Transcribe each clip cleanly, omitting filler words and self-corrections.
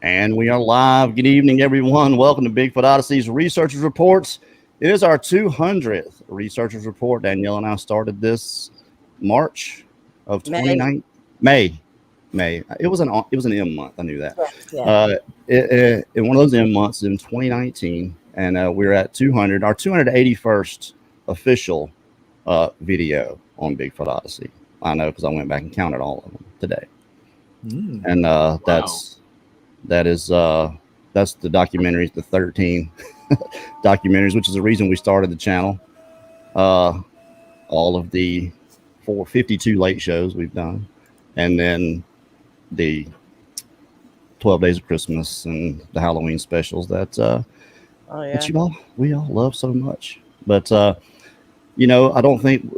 And we are live. Good evening, everyone. Welcome to Bigfoot Odyssey's Researchers Reports. It is our 200th Researchers Report. Daniela and I started this March of 2019. May. It was an M month. I knew that. Yeah. In one of those M months in 2019, and we're at 200. Our 281st official video on Bigfoot Odyssey. I know because I went back and counted all of them today. And wow. That's the documentaries, the 13 documentaries, which is the reason we started the channel. All of the 452 late shows we've done, and then the 12 Days of Christmas and the Halloween specials that we all love so much. But I don't think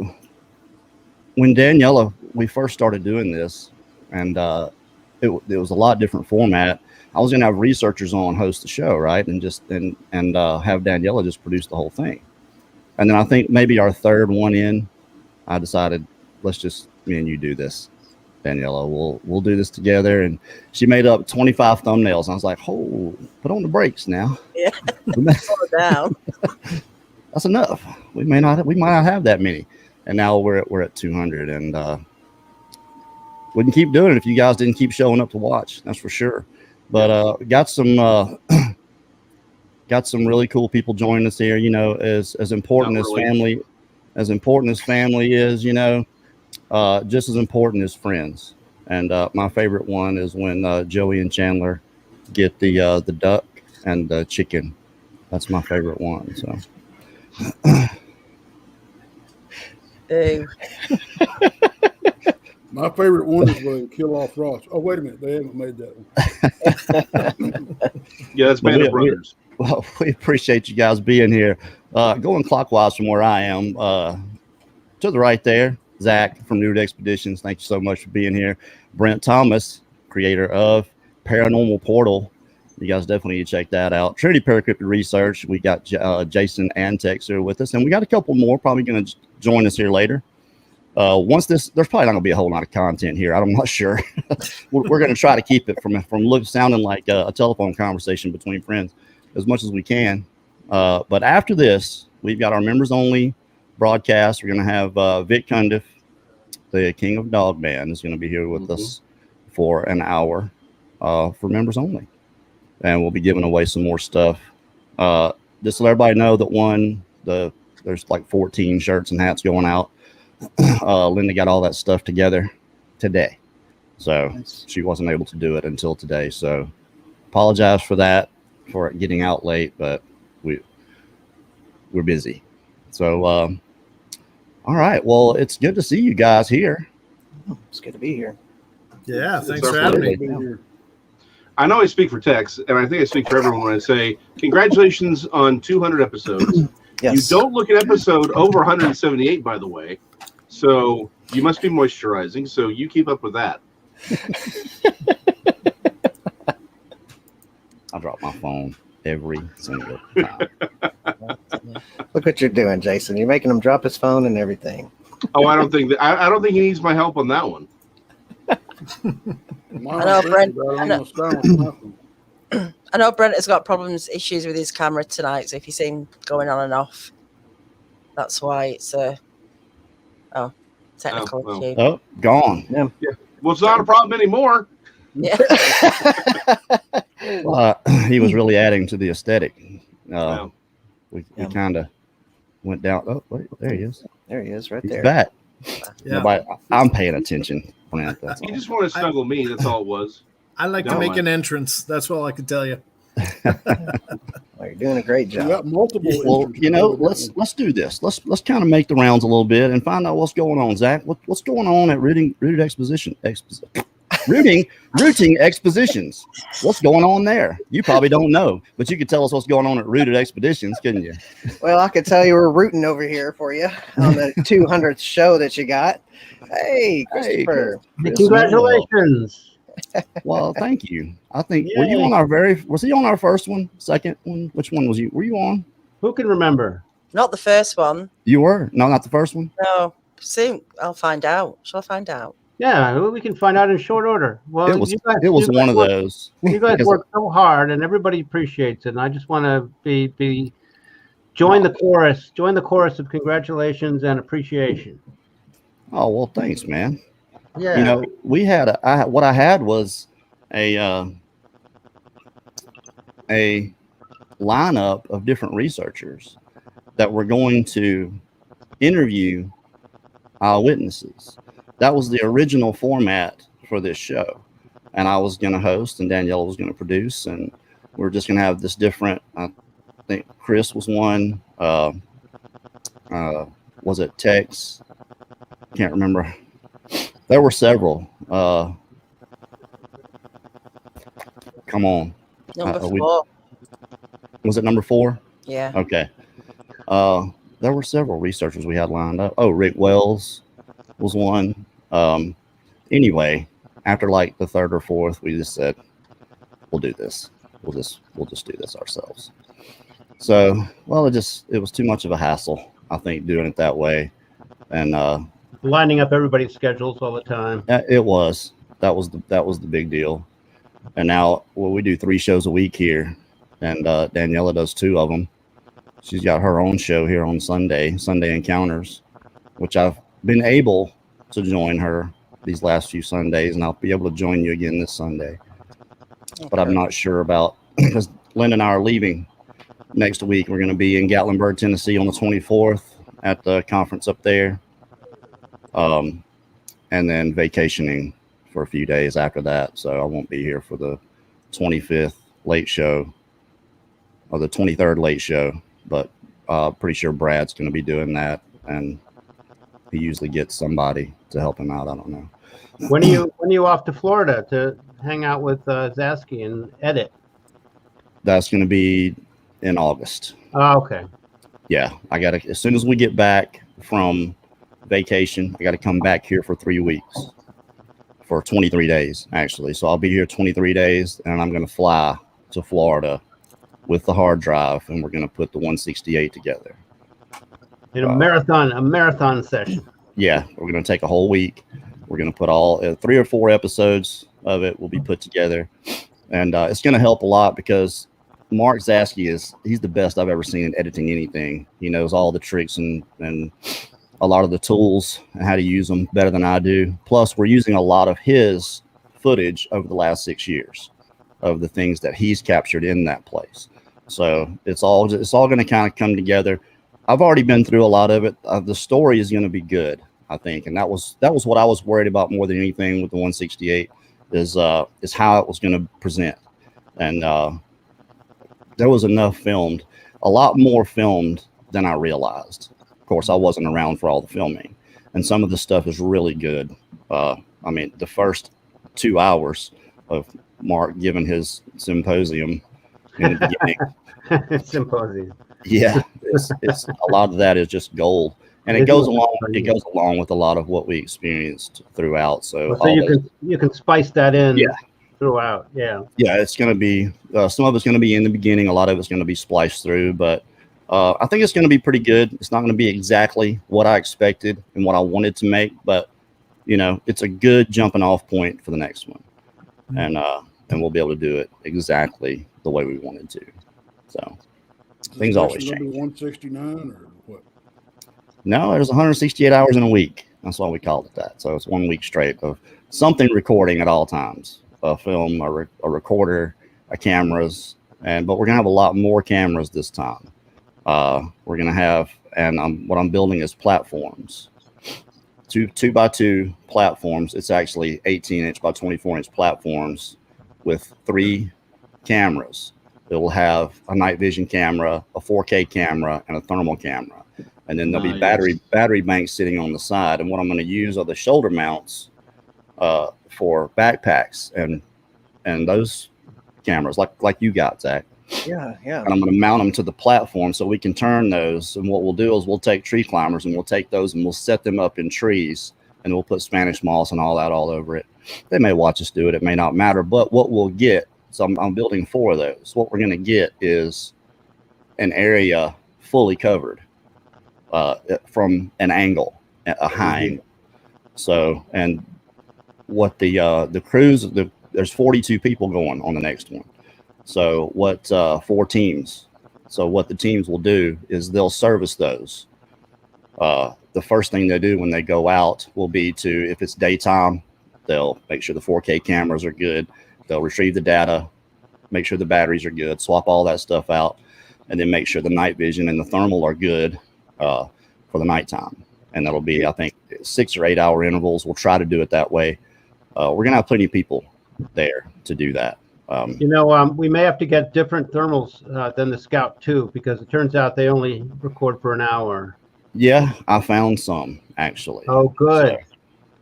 when Daniela, we first started doing this, and it was a lot different format. I was gonna have researchers on host the show, right, and have Daniela just produce the whole thing. And then I think maybe our third one in, I decided let's just me and you do this, Daniela. We'll do this together. And she made up 25 thumbnails. And I was like, oh, put on the brakes now. Yeah, slow down. That's enough. We might not have that many. And now we're at 200, and wouldn't keep doing it if you guys didn't keep showing up to watch. That's for sure. But got some really cool people joining us here. As important as family is, just as important as friends. And my favorite one is when Joey and Chandler get the duck and the chicken. That's my favorite one. So. My favorite one is when they kill off Ross. Oh, wait a minute. They haven't made that one. Yeah, that's Band of Brothers. Well, we appreciate you guys being here. Going clockwise from where I am, to the right there, Zach from Narrate Expeditions. Thank you so much for being here. Brent Thomas, creator of Paranormal Portal. You guys definitely need to check that out. Trinity Paracryptic Research. We got Jason and Tex here with us, and we got a couple more probably going to join us here later. There's probably not gonna be a whole lot of content here. I'm not sure. we're gonna try to keep it from sounding like a telephone conversation between friends as much as we can. But after this, we've got our members only broadcast. We're gonna have Vic Cundiff, the King of Dog Man, is gonna be here with us for an hour for members only, and we'll be giving away some more stuff. Just to let everybody know that there's like 14 shirts and hats going out. Linda got all that stuff together today, so she wasn't able to do it until today. So apologize for that, for it getting out late, but we're busy. So all right, well, it's good to see you guys here. It's good to be here. Yeah, thanks for having me. I know I speak for Tex, and I think I speak for everyone when I say congratulations on 200 episodes. Yes. You don't look at episode over 178, by the way. So you must be moisturizing. So you keep up with that. I drop my phone every single time. Look what you're doing, Jason. You're making him drop his phone and everything. Oh, I don't think he needs my help on that one. I know Brent has got issues with his camera tonight. So if you see him going on and off, that's why it's technical issue. Oh, gone. Yeah. Well, it's not a problem anymore. Yeah. He was really adding to the aesthetic. We kind of went down. Oh, wait, there he is. There he is, right He's there. back. Yeah. I'm paying attention, Brent. You just want to snuggle me. That's all it was. I like to make an entrance. That's all I can tell you. Well, you're doing a great job. You got multiple. Well, let's do this. Let's kind of make the rounds a little bit and find out what's going on, Zach. What's going on at Rooted Expositions? Rooting Expositions. What's going on there? You probably don't know, but you could tell us what's going on at Rooted Expeditions, couldn't you? Well, I could tell you we're rooting over here for you on the 200th show that you got. Hey, Christopher. Congratulations. Well, thank you. I think were you on was he on our first one, second one? Which one was you? Were you on? Who can remember? Not the first one. You were? No, not the first one? No. Soon I'll find out. Shall I find out? Yeah, we can find out in short order. Well, It was you guys, it was one of work, those. you guys because- work so hard, and everybody appreciates it. And I just want to be join the chorus of congratulations and appreciation. Oh well, thanks, man. Yeah. You know, we had what I had was a lineup of different researchers that were going to interview eyewitnesses. That was the original format for this show, and I was going to host, and Daniela was going to produce, and we were just going to have this different. I think Chris was one. Was it Tex? Can't remember. There were several. Come on. Number 4. Was it number 4? Yeah. Okay. There were several researchers we had lined up. Oh, Rick Wells was one. Anyway, after like the third or fourth, we just said, we'll do this. We'll just do this ourselves. So, well, it was too much of a hassle, I think, doing it that way. And lining up everybody's schedules all the time. it was. That was the big deal. And now, well, we do 3 shows a week here, and Daniela does 2 of them. She's got her own show here on Sunday Encounters, which I've been able to join her these last few Sundays, and I'll be able to join you again this Sunday. Okay. But I'm not sure about, because Linda and I are leaving next week. We're going to be in Gatlinburg, Tennessee on the 24th at the conference up there. And then vacationing for a few days after that. So I won't be here for the 25th late show or the 23rd late show, but pretty sure Brad's going to be doing that. And he usually gets somebody to help him out. I don't know. When are you off to Florida to hang out with Zasky and edit? That's going to be in August. Oh, okay. Yeah. As soon as we get back from vacation, I got to come back here for 3 weeks, for 23 days, actually. So I'll be here 23 days, and I'm going to fly to Florida with the hard drive, and we're going to put the 168 together. In a marathon session. Yeah, we're going to take a whole week. We're going to put all 3 or 4 episodes of it will be put together, and it's going to help a lot because Mark Zasky he's the best I've ever seen in editing anything. He knows all the tricks and a lot of the tools and how to use them better than I do. Plus, we're using a lot of his footage over the last 6 years of the things that he's captured in that place. So it's all going to kind of come together. I've already been through a lot of it. The story is going to be good, I think, and that was what I was worried about more than anything with the 168 is how it was going to present. And there was enough filmed, a lot more filmed than I realized. Of course, I wasn't around for all the filming, and some of the stuff is really good. I mean, the first 2 hours of Mark giving his symposium in the beginning. Symposium. Yeah, it's a lot of that is just gold, and it goes along with a lot of what we experienced throughout. So you can spice that in. Yeah. Throughout. Yeah. Yeah, it's going to be some of it's going to be in the beginning. A lot of it's going to be spliced through, but I think it's going to be pretty good. It's not going to be exactly what I expected and what I wanted to make, but it's a good jumping off point for the next one, and we'll be able to do it exactly the way we wanted to. So things always change. 169 or what? No, there's 168 hours in a week. That's why we called it that. So it's 1 week straight of something recording at all times. A film, a recorder, cameras, but we're gonna have a lot more cameras this time. We're gonna have, and what I'm building is platforms, 2x2 platforms. It's actually 18-inch by 24-inch platforms with 3 cameras. It will have a night vision camera, a 4K camera, and a thermal camera, and then there'll be battery banks sitting on the side. And what I'm going to use are the shoulder mounts for backpacks and those cameras like you got, Zach. Yeah. And I'm going to mount them to the platform so we can turn those. And what we'll do is we'll take tree climbers and we'll take those and we'll set them up in trees, and we'll put Spanish moss and all that all over it. They may watch us do it. It may not matter. But what we'll get, so I'm building 4 of those. What we're going to get is an area fully covered from an angle, a high angle. So, and what the cruise, there's 42 people going on the next one. So what 4 teams. So what the teams will do is they'll service those. The first thing they do when they go out will be to, if it's daytime, they'll make sure the 4K cameras are good. They'll retrieve the data, make sure the batteries are good, swap all that stuff out, and then make sure the night vision and the thermal are good for the nighttime. And that'll be, I think, 6 or 8 hour intervals. We'll try to do it that way. We're going to have plenty of people there to do that. We may have to get different thermals than the Scout 2 because it turns out they only record for an hour. Yeah, I found some actually. Oh, good.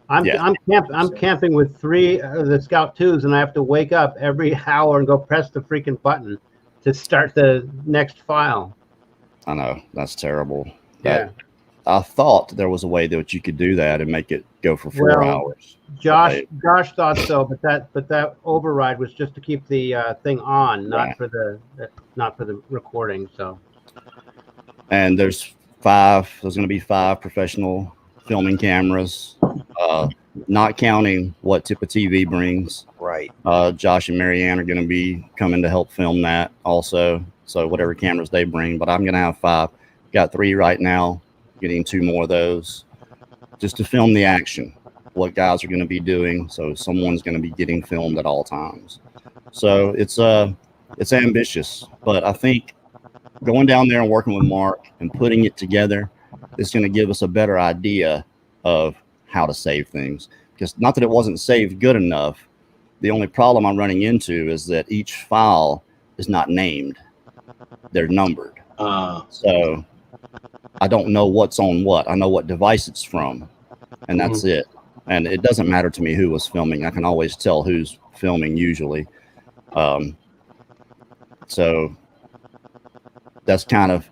So, I'm camping with 3 of the Scout 2s, and I have to wake up every hour and go press the freaking button to start the next file. I know, that's terrible. Yeah. I thought there was a way that you could do that and make it go for 4 hours. Josh thought so, but that override was just to keep the thing on, not for the recording. So. And there's going to be 5 professional filming cameras, not counting what Tip of TV brings. Right. Josh and Marianne are going to be coming to help film that also. So whatever cameras they bring, but I'm going to have 5. Got 3 right now, getting 2 more of those just to film the action, what guys are going to be doing. So someone's going to be getting filmed at all times. So it's ambitious, but I think going down there and working with Mark and putting it together is going to give us a better idea of how to save things. Because not that it wasn't saved good enough. The only problem I'm running into is that each file is not named. They're numbered. So I don't know what's on what. I know what device it's from, and that's it. And it doesn't matter to me who was filming. I can always tell who's filming usually. So that's kind of,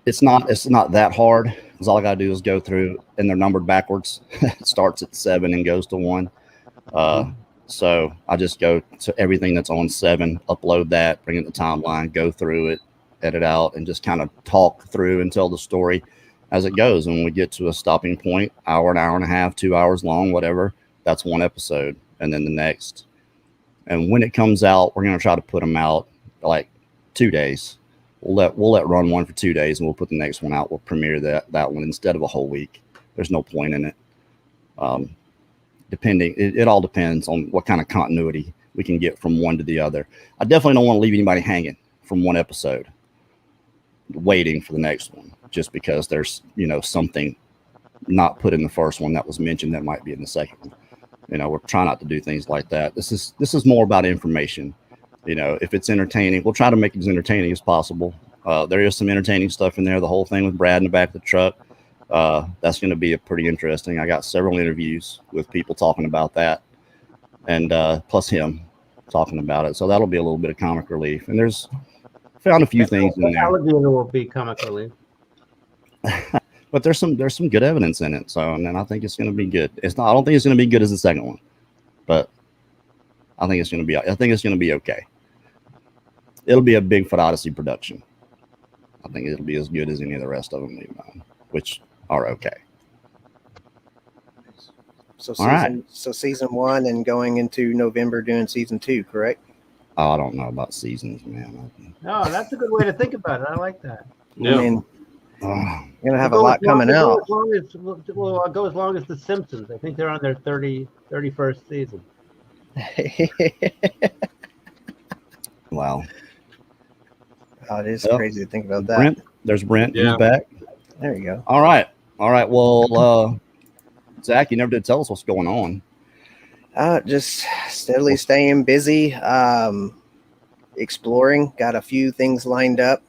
it's not that hard, because all I got to do is go through, and they're numbered backwards. It starts at 7 and goes to 1. So I just go to everything that's on 7, upload that, bring it to the timeline, go through it, edit out, and just kind of talk through and tell the story as it goes. And when we get to a stopping point, an hour and a half, 2 hours long, whatever, that's one episode, and then the next. And when it comes out, we're going to try to put them out like 2 days. We'll let run one for 2 days, and we'll put the next one out. We'll premiere that one instead of a whole week. There's no point in it. It all depends on what kind of continuity we can get from one to the other. I definitely don't want to leave anybody hanging from one episode waiting for the next one, just because there's something not put in the first one that was mentioned that might be in the second one. We're trying not to do things like that. This is more about information. If it's entertaining, we'll try to make it as entertaining as possible. There is some entertaining stuff in there. The whole thing with Brad in the back of the truck, that's going to be pretty interesting. I got several interviews with people talking about that, and plus him talking about it. So that'll be a little bit of comic relief. And there's found a few things in there. Alligator will be comic relief. But there's some good evidence in it. So, and then I think it's going to be good. I don't think it's going to be good as the second one, but I think it's going to be okay. It'll be a Bigfoot Odyssey production. I think it'll be as good as any of the rest of them, which are okay. So all right. So season 1 and going into November doing season 2, correct? Oh, I don't know about seasons, man. No, that's a good way to think about it. I like that. Yeah. I mean, you're gonna have a lot coming out. I'll go as long as The Simpsons. I think they're on their 31st season. Wow. Oh, it is crazy to think about that. Brent, there's Brent. Yeah. He's back. There you go. All right. Well, Zach, you never did tell us what's going on. Just steadily staying busy, exploring. Got a few things lined up.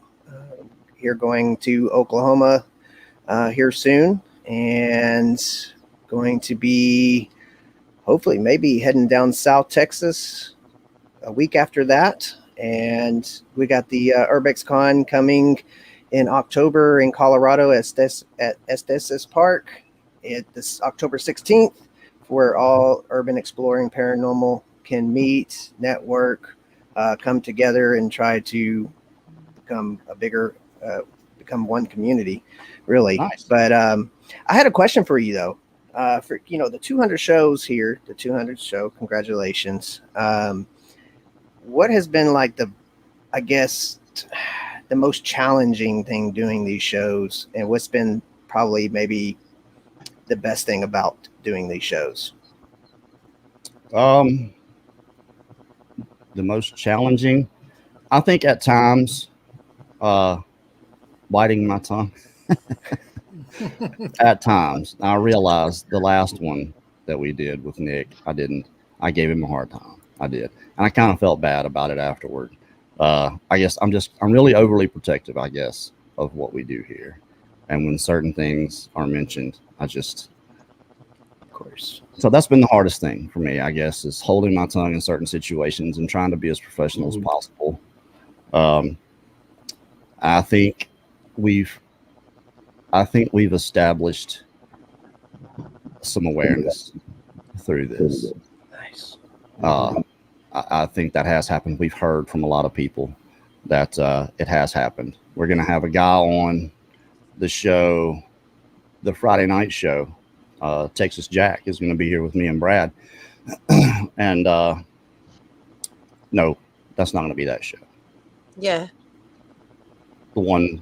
Here going to Oklahoma here soon, and going to be hopefully maybe heading down South Texas a week after that. And we got the Urbex Con coming in October in Colorado at Estes Park. This October 16th, where all urban exploring paranormal can meet, network, come together, and try to become become one community, really. Nice. But I had a question for you though. for the 200 shows here, the 200 show, congratulations. What has been like the most challenging thing doing these shows, and what's been probably maybe the best thing about doing these shows? The most challenging, I think at times, biting my tongue. At times, I realized the last one that we did with Nick, I gave him a hard time. I did. And I kind of felt bad about it afterward. I guess I'm really overly protective, I guess, of what we do here. And when certain things are mentioned, of course. So that's been the hardest thing for me, I guess, is holding my tongue in certain situations and trying to be as professional as possible. I think we've established some awareness through this. Nice. I think that has happened. We've heard from a lot of people that it has happened. We're going to have a guy on the show, the Friday night show. Texas Jack is going to be here with me and Brad. And no, that's not going to be that show. Yeah. The one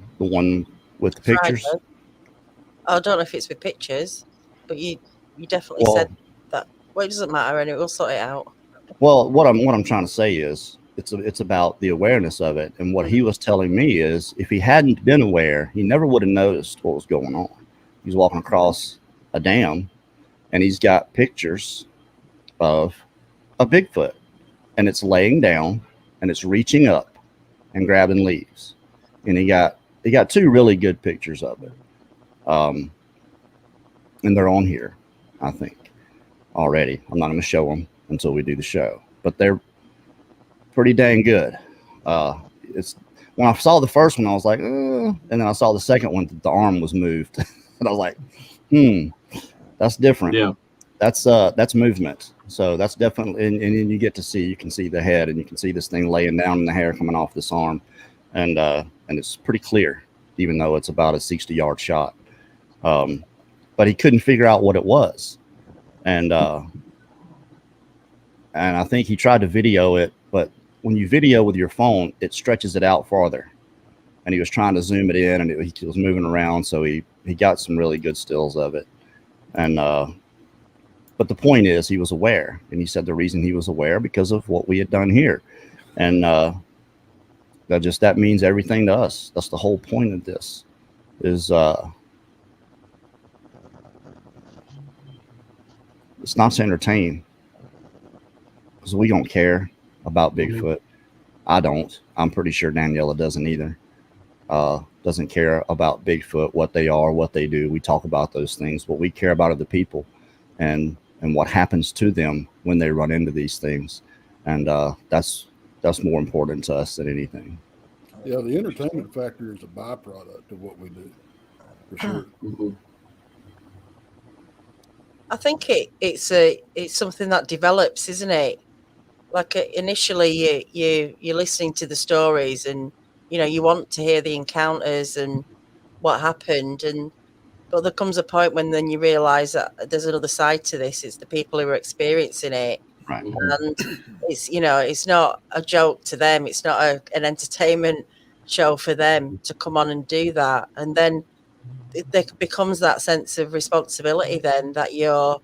with the pictures. Friday. I don't know if it's with pictures, but you definitely said that. Well, it doesn't matter, and we'll sort it out. Well, what I'm trying to say is it's about the awareness of it. And what he was telling me is if he hadn't been aware, he never would have noticed what was going on. He's walking across a dam and he's got pictures of a Bigfoot, and it's laying down and it's reaching up and grabbing leaves. And he got two really good pictures of it. And they're on here, I think, already. I'm not going to show them until we do the show, but they're pretty dang good. It's when I saw the first one, I was like, and then I saw the second one, the arm was moved, and I was like, that's different. Yeah, that's movement. So that's definitely, and you can see the head, and you can see this thing laying down and the hair coming off this arm, and it's pretty clear, even though it's about a 60-yard shot. But he couldn't figure out what it was, and I think he tried to video it, but when you video with your phone, it stretches it out farther. And he was trying to zoom it in, and he was moving around, so he got some really good stills of it. And but the point is, he was aware, and he said the reason he was aware because of what we had done here, and that means everything to us. That's the whole point of this. Is it's not to entertain, because we don't care about Bigfoot. I don't. I'm pretty sure Daniela doesn't either. Doesn't care about Bigfoot, what they are, what they do. We talk about those things. What we care about are the people and what happens to them when they run into these things. And that's more important to us than anything. Yeah, the entertainment factor is a byproduct of what we do, for sure. I think it's something that develops, isn't it? Like initially, you're listening to the stories, and you want to hear the encounters and what happened, but there comes a point when then you realise that there's another side to this. It's the people who are experiencing it, right? And it's not a joke to them. It's not an entertainment show for them to come on and do that, and then there becomes that sense of responsibility then that you're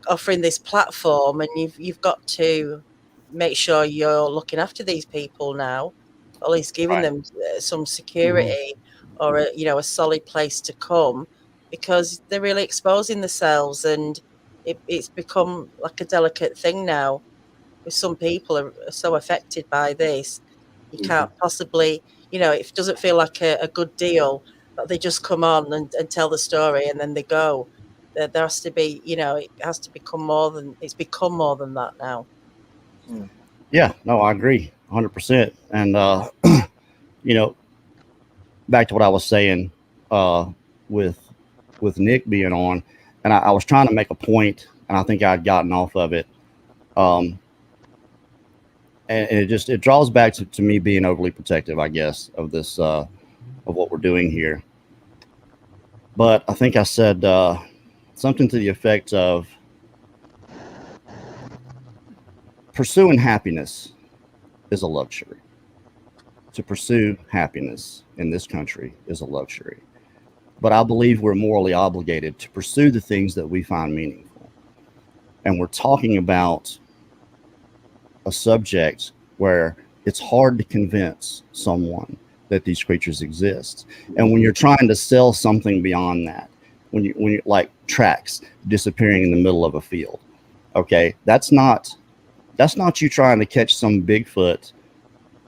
offering this platform, and you've got to make sure you're looking after these people now, or at least giving them some security or a solid place to come, because they're really exposing themselves, and it's become like a delicate thing now. With some people are so affected by this, you can't possibly, it doesn't feel like a good deal. They just come on and tell the story and then they go. There has to be, it has to become more than, it's become more than that now. Yeah, no, I agree 100%. And, back to what I was saying with Nick being on, and I was trying to make a point, and I think I'd gotten off of it. And it draws back to me being overly protective, I guess, of this, of what we're doing here. But I think I said something to the effect of pursuing happiness is a luxury. To pursue happiness in this country is a luxury. But I believe we're morally obligated to pursue the things that we find meaningful. And we're talking about a subject where it's hard to convince someone that these creatures exist. And when you're trying to sell something beyond that, when you like tracks disappearing in the middle of a field, okay, that's not you trying to catch some Bigfoot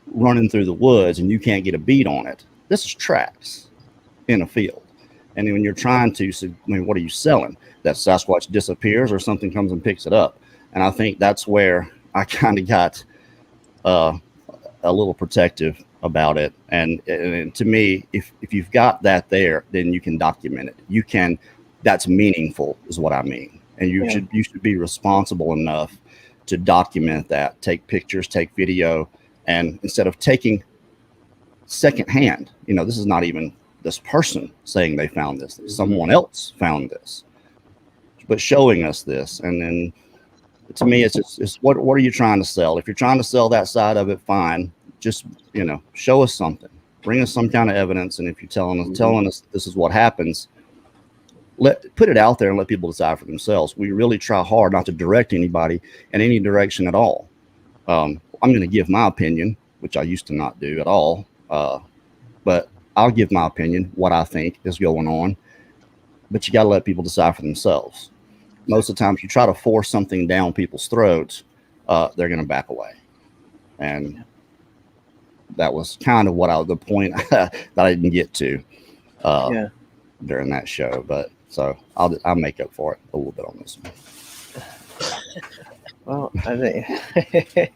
running through the woods and you can't get a beat on it. This is tracks in a field. And then when you're trying to, what are you selling? That Sasquatch disappears or something comes and picks it up. And I think that's where I kind of got a little protective about it. And to me, if you've got that there, then you can document it. That's meaningful is what I mean. And you should be responsible enough to document that, take pictures, take video. And instead of taking secondhand, this is not even this person saying they found this, someone else found this, but showing us this. And then to me, it's what are you trying to sell? If you're trying to sell that side of it, fine. Just, show us something, bring us some kind of evidence. And if you're telling us this is what happens, put it out there and let people decide for themselves. We really try hard not to direct anybody in any direction at all. I'm going to give my opinion, which I used to not do at all. But I'll give my opinion, what I think is going on, but you got to let people decide for themselves. Most of the time, if you try to force something down people's throats, they're going to back away. And that was kind of the point that I didn't get to during that show. But so I'll make up for it a little bit on this one. Well, I think.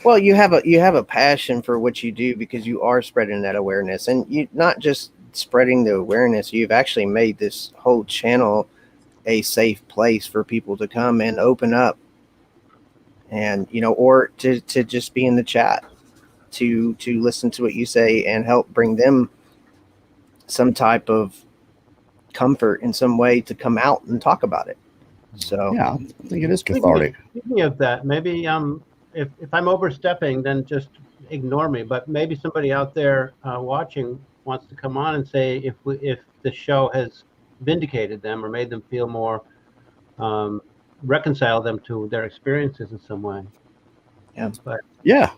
Well, you have a passion for what you do because you are spreading that awareness, and you not just spreading the awareness. You've actually made this whole channel a safe place for people to come and open up, and or to just be in the chat, to listen to what you say and help bring them some type of comfort in some way to come out and talk about it. So yeah, I think it is cathartic. Speaking of that, maybe if I'm overstepping, then just ignore me. But maybe somebody out there watching wants to come on and say if the show has vindicated them or made them feel more, reconcile them to their experiences in some way. Yeah,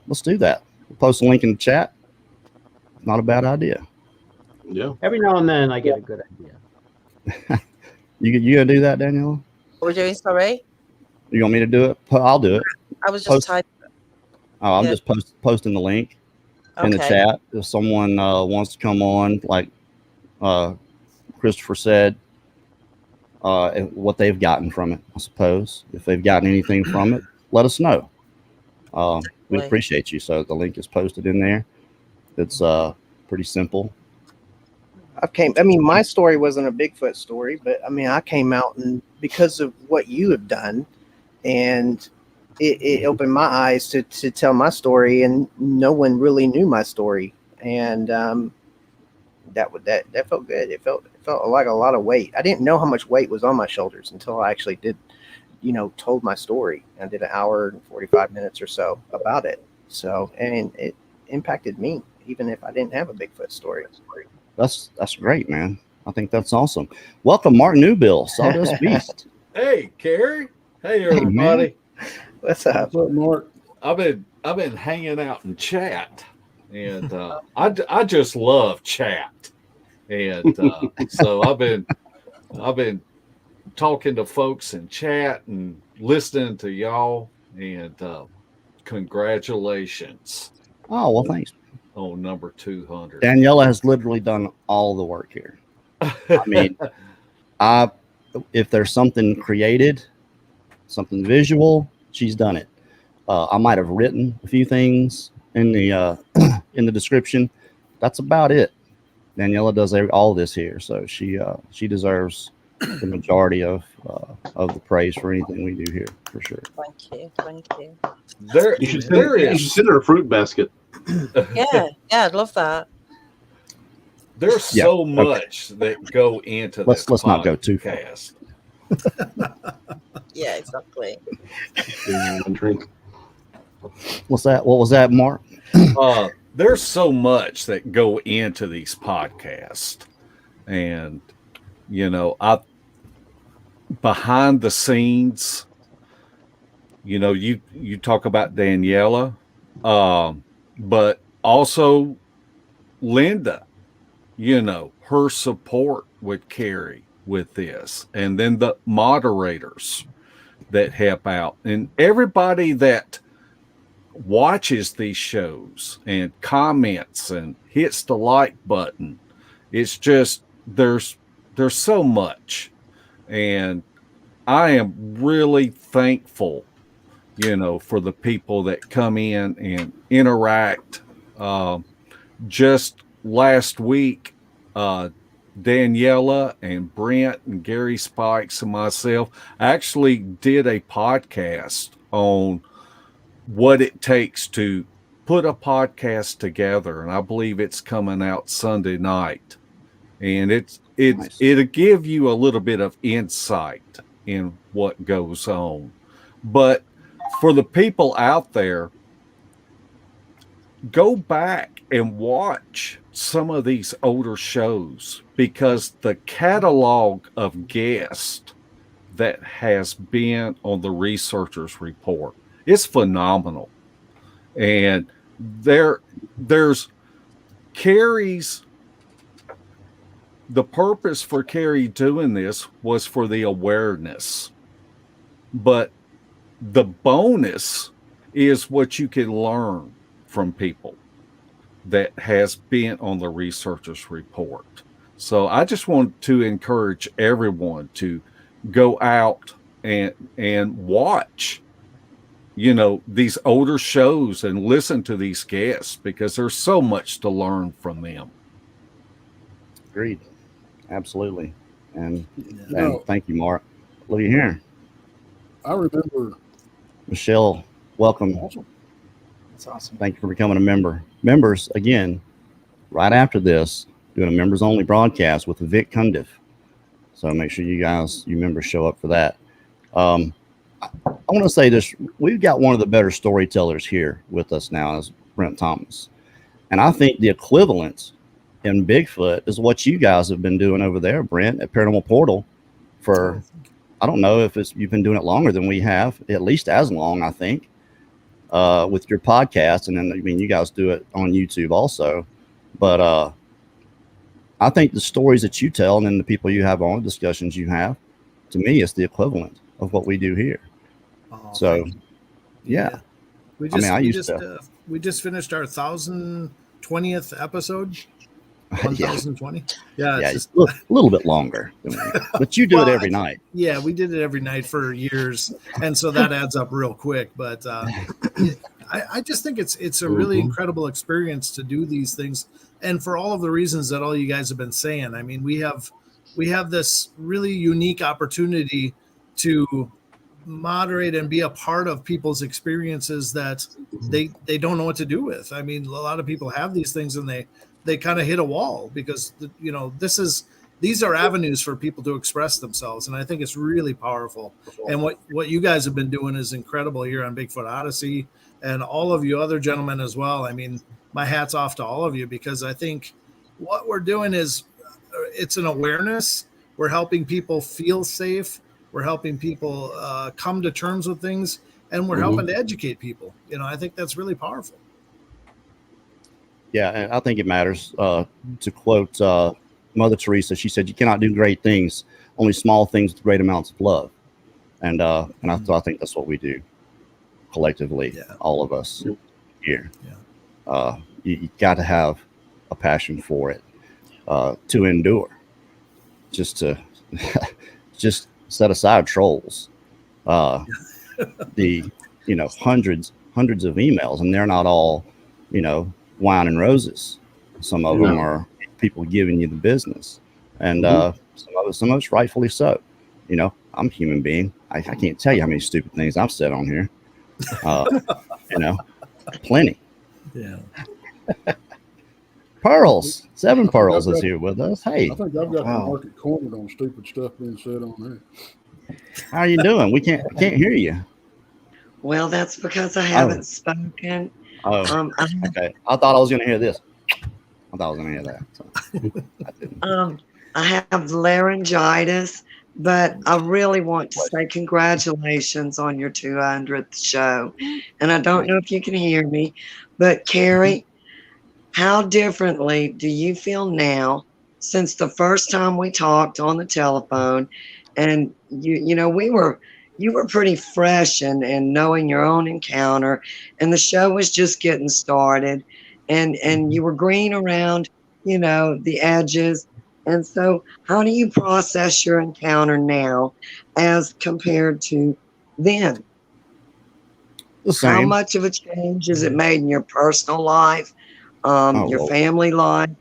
let's do that. We'll post a link in the chat. Not a bad idea. Yeah. Every now and then I get a good idea. You gonna do that, Daniela? What we're doing, sorry? You want me to do it? I'll do it. I was just typing. Oh, I'm just posting the link in the chat. If someone wants to come on, like Christopher said, what they've gotten from it, I suppose. If they've gotten anything from it, let us know. We appreciate you. So the link is posted in there. It's pretty simple. My story wasn't a Bigfoot story, but I came out and because of what you have done, and it opened my eyes to tell my story, and no one really knew my story, and that felt good. It felt like a lot of weight. I didn't know how much weight was on my shoulders until I actually did, told my story. I did an hour and 45 minutes or so about it. So, and it impacted me, even if I didn't have a Bigfoot story. That's great, man. I think that's awesome. Welcome, Mark Newbill, Sawdust Beast. Hey, Kerry. Hey, everybody. What's up? What's up, Mark? I've been hanging out in chat, and I just love chat, and so I've been talking to folks in chat and listening to y'all, and congratulations. Oh, well, thanks. On number 200. Daniela has literally done all the work here. I mean, if there's something created, something visual, she's done it. I might have written a few things in the description. That's about it. Daniela does all this here, so she deserves the majority of the praise for anything we do here, for sure. Thank you. You should send her a fruit basket. Yeah, I'd love that. There's so much that go into this. Let's not go too fast. Yeah, exactly. What's that? What was that, Mark? There's so much that go into these podcasts, and I behind the scenes. You talk about Daniela, but also Linda. Her support with Kerry with this, and then the moderators that help out, and everybody that watches these shows and comments and hits the like button. It's just there's so much, and I am really thankful, for the people that come in and interact. Just last week, Daniela and Brent and Gary Spikes and myself actually did a podcast on what it takes to put a podcast together, and I believe it's coming out Sunday night. And it'll give you a little bit of insight in what goes on. But for the people out there, go back and watch some of these older shows, because the catalog of guests that has been on the Researchers Report is phenomenal. And there's Kerry's, the purpose for Kerry doing this was for the awareness, but the bonus is what you can learn from people that has been on the Researchers Report. So I just want to encourage everyone to go out and watch, these older shows and listen to these guests, because there's so much to learn from them. Agreed. Absolutely. And thank you, Mark. What are you hearing? I remember. Michelle, welcome. Awesome. That's awesome. Thank you for becoming a member. Members, again, right after this, doing a members only broadcast with Vic Cundiff. So make sure you members show up for that. I want to say this. We've got one of the better storytellers here with us now, is Brent Thomas. And I think the equivalent in Bigfoot is what you guys have been doing over there, Brent, at Paranormal Portal for, I don't know if you've been doing it longer than we have, at least as long, I think, with your podcast. And then, you guys do it on YouTube also. But I think the stories that you tell and then the people you have on, discussions you have, to me, it's the equivalent of what we do here. Oh, so, yeah. We just finished our 1020th episode. 1020. Yeah, it's a little bit longer, but you do it every night. Yeah, we did it every night for years, and so that adds up real quick. But I just think it's a really incredible experience to do these things, and for all of the reasons that all you guys have been saying. I mean, we have this really unique opportunity to moderate and be a part of people's experiences that they don't know what to do with. I mean, a lot of people have these things and they kind of hit a wall, because these are avenues for people to express themselves, and I think it's really powerful. And what you guys have been doing is incredible here on Bigfoot Odyssey, and all of you other gentlemen as well. I mean, my hat's off to all of you, because I think what we're doing is it's an awareness. We're helping people feel safe. We're helping people come to terms with things, and we're helping to educate people. I think that's really powerful. Yeah, and I think it matters. To quote Mother Teresa, she said, "You cannot do great things, only small things with great amounts of love." And I think that's what we do collectively, all of us here. Yeah. You got to have a passion for it, to endure. Just set aside trolls. The hundreds of emails, and they're not all wine and roses. Some of them are people giving you the business, and some of it's rightfully so. I'm a human being. I can't tell you how many stupid things I've said on here. Plenty. Yeah. Pearls, 7 Pearls is here with us. Hey, I think I've got the market cornered on stupid stuff being said on there. How are you doing? I can't hear you. Well, that's because I haven't spoken. Oh, okay. I thought I was going to hear this. I thought I was going to hear that. So I didn't. I have laryngitis, but I really want to say congratulations on your 200th show. And I don't know if you can hear me, but Kerry, how differently do you feel now since the first time we talked on the telephone? And you were pretty fresh and knowing your own encounter, and the show was just getting started, and you were green around, the edges. And so how do you process your encounter now as compared to then? The same. How much of a change has it made in your personal life, your family life,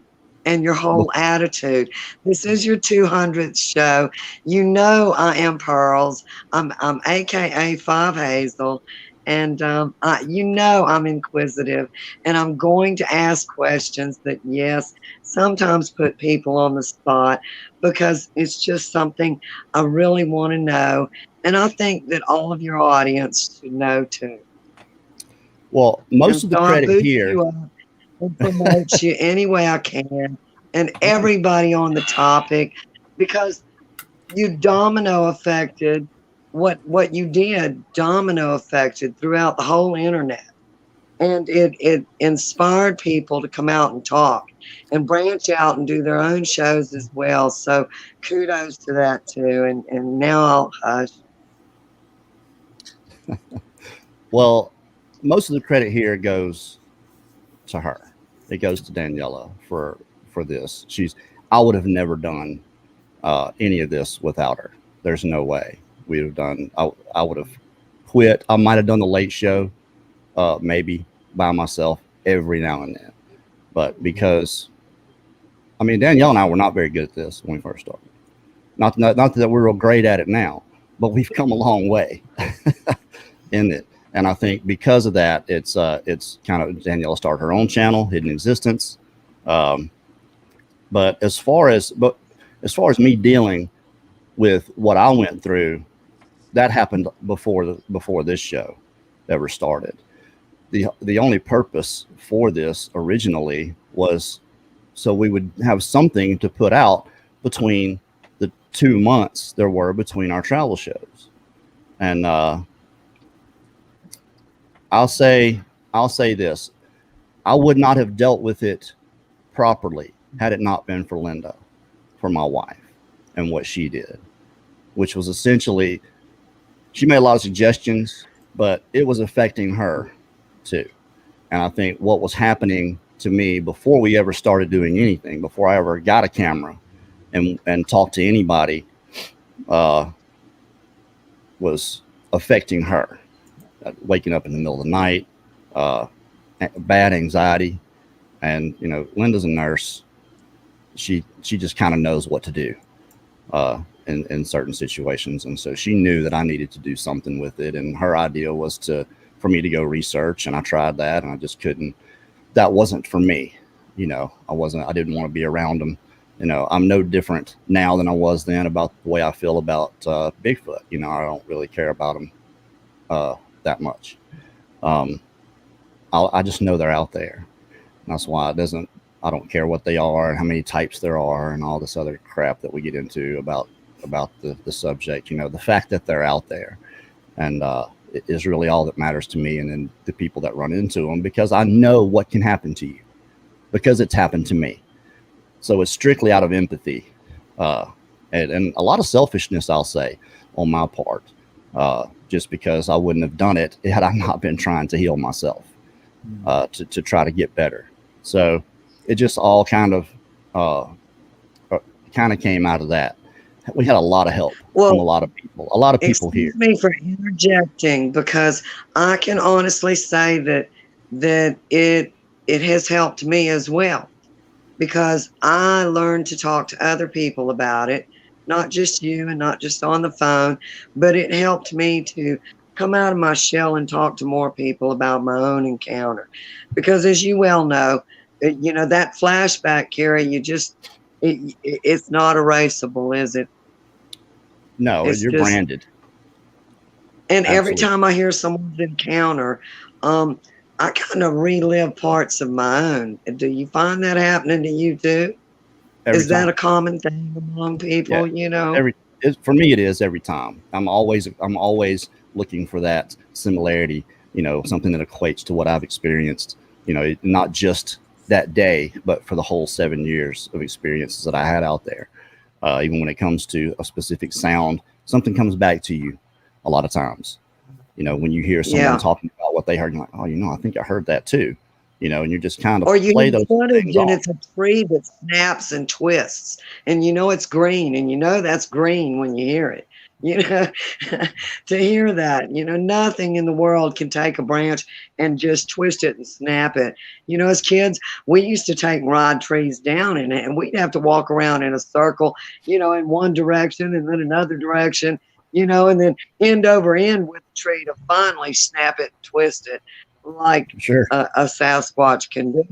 and your whole attitude? This is your 200th show. I am Pearls. I'm AKA Five Hazel. And I'm inquisitive, and I'm going to ask questions that, yes, sometimes put people on the spot, because it's just something I really want to know. And I think that all of your audience should know too. Well, most of the credit here. You up and promote you any way I can, and everybody on the topic, because you domino affected. What you did domino affected throughout the whole internet, and it inspired people to come out and talk and branch out and do their own shows as well. So kudos to that too. And now I'll hush. Well, most of the credit here goes to her. It goes to Daniela for this. I would have never done any of this without her. There's no way. We would have done. I would have quit. I might have done the late show, maybe by myself every now and then. But because, Danielle and I were not very good at this when we first started. Not that we're real great at it now, but we've come a long way in it. And I think because of that, it's kind of Danielle started her own channel, Hidden Existence. But as far as me dealing with what I went through, that happened before this show ever started. The only purpose for this originally was so we would have something to put out between the 2 months there were between our travel shows. And I'll say this: I would not have dealt with it properly had it not been for Linda, for my wife, and what she did, which was essentially, she made a lot of suggestions, but it was affecting her too. And I think what was happening to me before we ever started doing anything, before I ever got a camera and talked to anybody, was affecting her. Waking up in the middle of the night, bad anxiety. And, Linda's a nurse. She just kind of knows what to do in certain situations. And so she knew that I needed to do something with it. And her idea was for me to go research. And I tried that, and I just couldn't. That wasn't for me. I didn't want to be around them. I'm no different now than I was then about the way I feel about Bigfoot. I don't really care about them that much. I just know they're out there. And that's why I don't care what they are and how many types there are and all this other crap that we get into about the subject. The fact that they're out there, and it is really all that matters to me, and then the people that run into them, because I know what can happen to you because it's happened to me. So it's strictly out of empathy and a lot of selfishness, I'll say, on my part, just because I wouldn't have done it had I not been trying to heal myself, to try to get better. So it just all kind of came out of that. We had a lot of help from a lot of people. A lot of people here. Excuse me for interjecting, because I can honestly say that it has helped me as well, because I learned to talk to other people about it, not just you and not just on the phone, but it helped me to come out of my shell and talk to more people about my own encounter. Because as you well know, that flashback, Kerry, it's not erasable, is it? No, you're branded. And every Absolutely. time I hear someone's encounter, I kind of relive parts of my own. Do you find that happening to you too? Every Is that time. a common thing among people? You know, For me, it is every time. I'm always looking for that similarity. You know, something that equates to what I've experienced. You know, not just that day, but for the whole 7 years of experiences that I had out there. Even when it comes to a specific sound, something comes back to you a lot of times. You know, when you hear someone talking about what they heard, you're like, oh, you know, I think I heard that too. You know, and you're just kind of or you play hear those footage things and off. it's a tree that snaps and twists, and you know it's green, and you know that's green when you hear it. You know, to hear that, you know, nothing in the world can take a branch and just twist it and snap it. You know, as kids, we used to take rod trees down in it, and we'd have to walk around in a circle, you know, in one direction and then another direction, you know, and then end over end with the tree to finally snap it and twist it like Sure. a Sasquatch can do,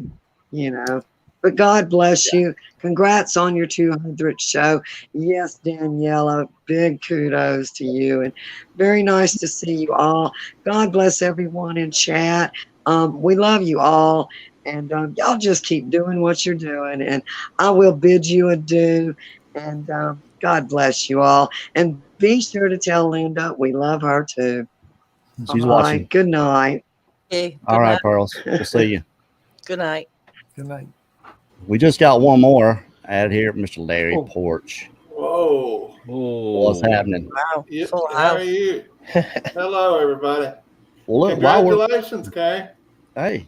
you know. But God bless you. Congrats on your 200th show. Yes, Daniela, big kudos to you. And very nice to see you all. God bless everyone in chat. We love you all. And y'all just keep doing what you're doing. And I will bid you adieu. And God bless you all. And be sure to tell Linda we love her too. She's All watching. right. Good night. Okay, All good right, night. Pearls. We'll see you. Good night. Good night. We just got one more add here, Mr. Larry Oh. Porch. Whoa. What's happening? Wow. Yep. Full How house. are you? Hello, everybody. Well, look, while we're Congratulations, Kay. hey,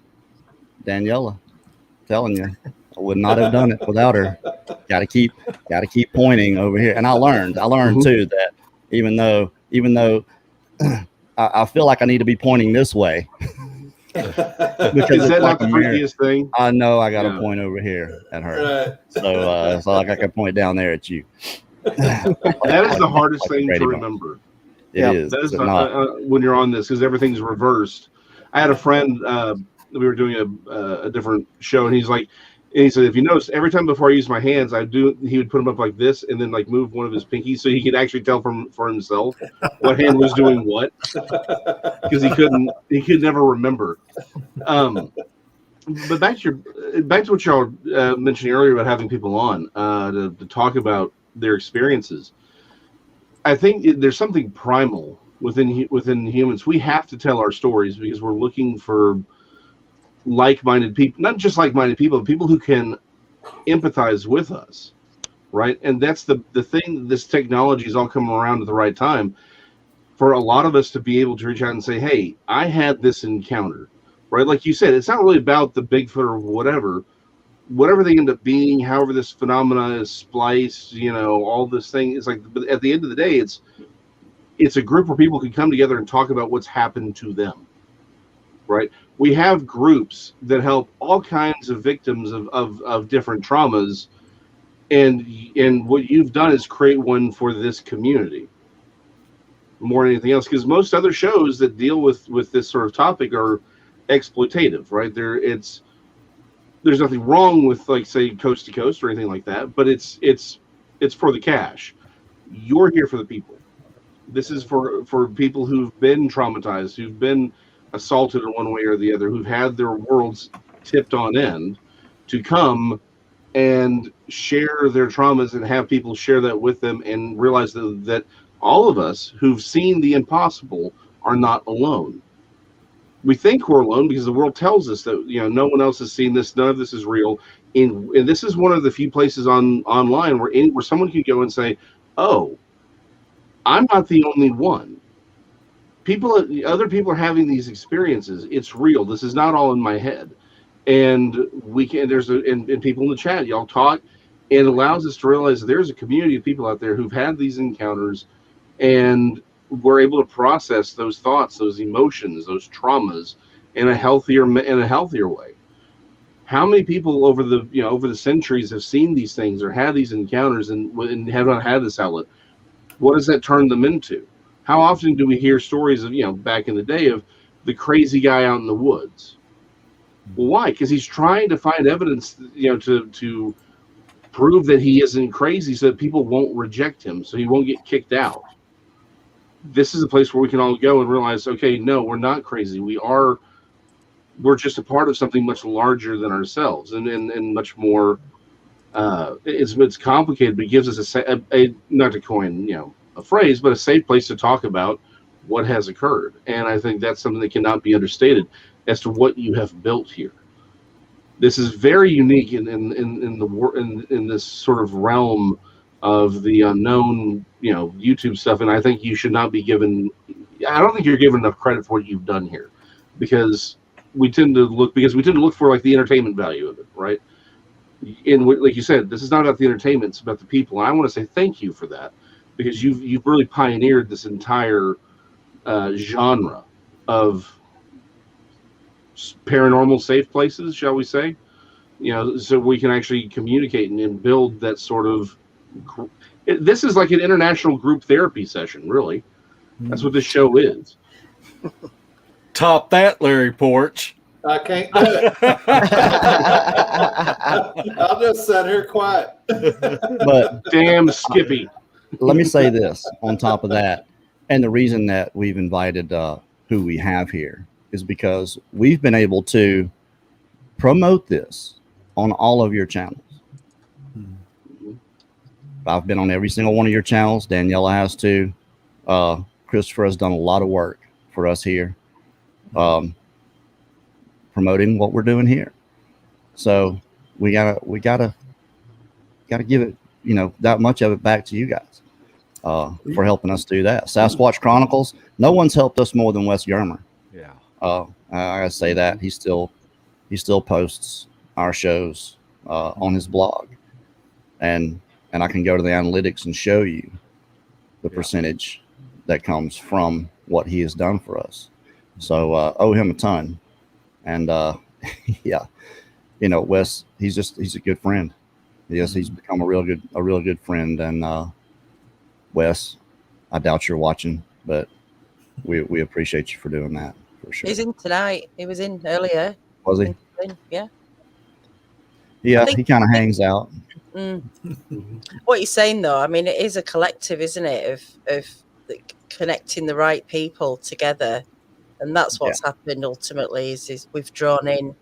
Daniela, telling you, I would not have done it without her. Got to keep pointing over here. And I learned too that even though I feel like I need to be pointing this way because Is that it's not like the a mirror. freakiest thing? I know I got to Yeah. point over here at her. Right. So it's like I can point down there at you. That is the hardest Like thing Brady to Bunch. remember. It is. That is Is it not? when you're on this because everything's reversed. I had a friend. We were doing a different show, and he's like, and he said, if you notice, every time before I use my hands, he would put them up like this, and then like move one of his pinkies so he could actually tell for himself what hand was doing what, because he could never remember. But back to what y'all mentioned earlier about having people on to talk about their experiences. I think there's something primal within humans. We have to tell our stories because we're looking for like-minded people, not just like-minded people, but people who can empathize with us, right? And that's the thing. This technology is all coming around at the right time for a lot of us to be able to reach out and say, hey, I had this encounter, right? Like you said, it's not really about the Bigfoot or whatever they end up being, however this phenomena is spliced, you know, all this thing is like, but at the end of the day, it's a group where people can come together and talk about what's happened to them, right? We have groups that help all kinds of victims of different traumas, and what you've done is create one for this community more than anything else, because most other shows that deal with this sort of topic are exploitative, right? There's nothing wrong with, like, say, Coast to Coast or anything like that, but it's for the cash. You're here for the people. This is for people who've been traumatized, who've been assaulted in one way or the other, who've had their worlds tipped on end, to come and share their traumas and have people share that with them and realize that all of us who've seen the impossible are not alone. We think we're alone because the world tells us that, you know, no one else has seen this, none of this is real. And this is one of the few places online where someone can go and say, oh, I'm not the only one. Other people are having these experiences. It's real. This is not all in my head. And and people in the chat, y'all talk. It allows us to realize there's a community of people out there who've had these encounters, and we're able to process those thoughts, those emotions, those traumas in a healthier way. How many people over the centuries have seen these things or had these encounters and have not had this outlet? What does that turn them into? How often do we hear stories of, back in the day, of the crazy guy out in the woods? Well, why? Because he's trying to find evidence, to prove that he isn't crazy so that people won't reject him, so he won't get kicked out. this is a place where we can all go and realize, okay, no, we're not crazy. We're just a part of something much larger than ourselves, and much more. It's complicated, but it gives us a not to coin a phrase, but a safe place to talk about what has occurred. And I think that's something that cannot be understated as to what you have built here. This is very unique in this sort of realm of the unknown, YouTube stuff. And I think you should not be given. I don't think you're given enough credit for what you've done here, because we tend to look for like the entertainment value of it, right? And like you said, this is not about the entertainment; it's about the people. And I want to say thank you for that, because you've really pioneered this entire genre of paranormal safe places, shall we say? So we can actually communicate and build that sort of. This is like an international group therapy session, really. That's what this show is. Top that, Larry Porch. I can't do it. I'll just sit here quiet. But damn Skippy. Let me say this on top of that, and the reason that we've invited who we have here is because we've been able to promote this on all of your channels. I've been on every single one of your channels. Daniela has too. Christopher has done a lot of work for us here, promoting what we're doing here. So we gotta give it, that much of it back to you guys for helping us do that. Sasquatch Chronicles. No one's helped us more than Wes Germer. Yeah. I gotta say that he still posts our shows on his blog, and I can go to the analytics and show you the percentage that comes from what he has done for us. So owe him a ton. And yeah, Wes, he's a good friend. Yes, he's become a real good friend. And Wes, I doubt you're watching, but we appreciate you for doing that for sure. He's in tonight. He was in earlier. Was he? Yeah. Yeah, he kind of hangs out. What you're saying, though, I mean, it is a collective, isn't it, of connecting the right people together, and that's what's happened ultimately. Is we've drawn in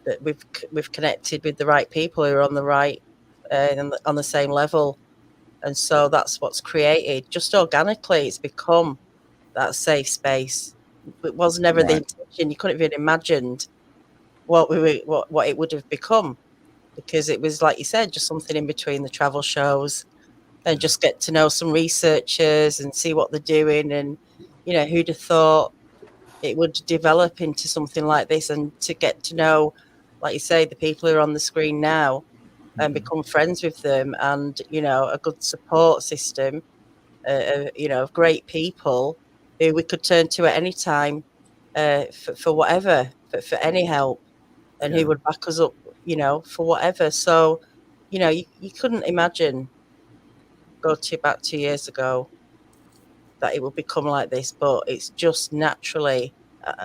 that we've connected with the right people who are on the right on the same level, and so that's what's created. Just organically, it's become that safe space. It was never the intention. You couldn't have even imagined what it would have become. Because it was, like you said, just something in between the travel shows, and just get to know some researchers and see what they're doing. And, who'd have thought it would develop into something like this, and to get to know, like you say, the people who are on the screen now and become friends with them, and, a good support system, of great people who we could turn to at any time for whatever, for any help, and who would back us up, for whatever. So, you couldn't imagine back 2 years ago that it would become like this, but it's just naturally